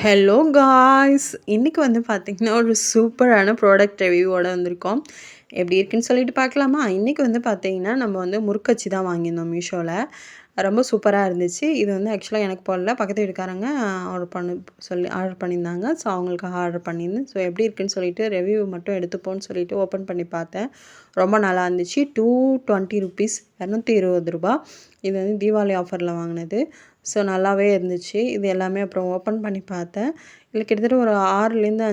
Hello guys! இன்னைக்கு வந்து பார்த்தீங்கன்னா, ஒரு சூப்பரான ப்ராடக்ட் ரிவ்யூவோட வந்திருக்கோம். எப்படி இருக்குன்னு சொல்லிட்டு பார்க்கலாமா? இன்னைக்கு வந்து பார்த்தீங்கன்னா, நம்ம வந்து முறுக்கச்சி தான் வாங்கியிருந்தோம் மீஷோல. ரொம்ப சூப்பரா இருந்துச்சு. இது வந்து ஆக்சுவலா எனக்கு போடல. பக்கத்து வீட்டுக்காரங்க ஆர்டர் சொல்லி ஆர்டர் பண்ணியிருந்தாங்க. ஸோ, அவங்களுக்காக ஆர்டர் பண்ணியிருந்தேன். ஸோ, எப்படி இருக்குன்னு சொல்லிட்டு ரிவ்யூ மட்டும் எடுத்துப்போன்னு சொல்லிட்டு ஓப்பன் பண்ணி பார்த்தேன். ரொம்ப நல்லா இருந்துச்சு. ₹220 ₹220. இது வந்து தீபாவளி ஆஃபர்ல வாங்கினது. ஸோ, நல்லாவே இருந்துச்சு. இது எல்லாமே அப்புறம் ஓப்பன் பண்ணி பார்த்தேன். இதில கிட்டத்தட்ட ஒரு 6லேருந்து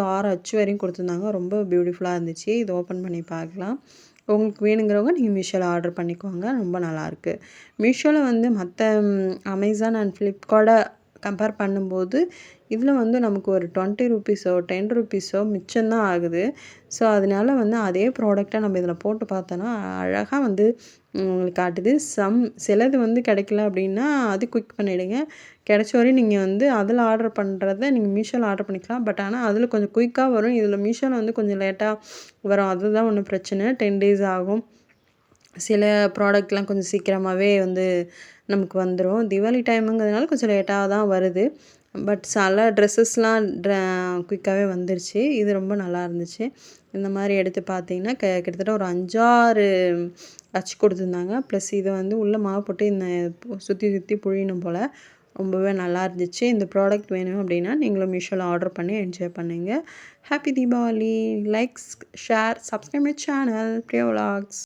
6 அச்சு வரையும் கொடுத்துருந்தாங்க. ரொம்ப பியூட்டிஃபுல்லா இருந்துச்சு. இது ஓப்பன் பண்ணி பார்க்கலாம். உங்களுக்கு வேணுங்கிறவங்க நீங்க மீஷோல ஆர்டர் பண்ணிக்கோங்க. ரொம்ப நல்லாயிருக்கு. மீஷோல வந்து மத்த அமேசான் அண்ட் ஃப்ளிப்கார்ட்ட கம்பேர் பண்ணும்போது, இதில வந்து நமக்கு ஒரு ₹20 ₹10 மிச்சம் தான் ஆகுது. ஸோ, அதனால வந்து அதே ப்ராடக்ட்ட நம்ம இதில போட்டு பார்த்தோன்னா, அழகா வந்து உங்களுக்கு காட்டுது. சிலது வந்து கிடைக்கல அப்படின்னா, அது குயிக் பண்ணிடுங்க. கிடைச்ச வரையும் நீங்க வந்து அதில ஆர்டர் பண்ணுறத நீங்க மீஷோல ஆர்டர் பண்ணிக்கலாம். பட் ஆனா, அதில கொஞ்சம் குயிக்கா வரும். இதில மீஷோல வந்து கொஞ்சம் லேட்டா வரும். அதுதான் ஒண்ணு பிரச்சனை. 10 டேஸ் ஆகும். சில ப்ராடக்ட்லாம் கொஞ்சம் சீக்கிரமாவே வந்து நமக்கு வந்துரும். தீபாவளி டைமுங்கிறதுனால கொஞ்சம் லேட்டா தான் வருது. பட் சில ட்ரெஸ்ஸஸ்லாம் குயிக்காவே வந்துருச்சு. இது ரொம்ப நல்லா இருந்துச்சு. இந்த மாரி எடுத்து பார்த்தீங்கன்னா, கிட்டத்தட்ட ஒரு 5, 6 அச்சு கொடுத்துருந்தாங்க. ப்ளஸ் இத வந்து உள்ள மாவு போட்டு இந்த சுத்தி சுத்தி புழியணும் போல. ரொம்பவே நல்லா இருந்துச்சு. இந்த ப்ராடக்ட் வேணும் அப்படின்னா, நீங்களும் மீஷோல ஆர்டர் பண்ணி என்ஜாய் பண்ணுங்க. Happy Deepavali! Likes, share, subscribe my channel Priya vlogs.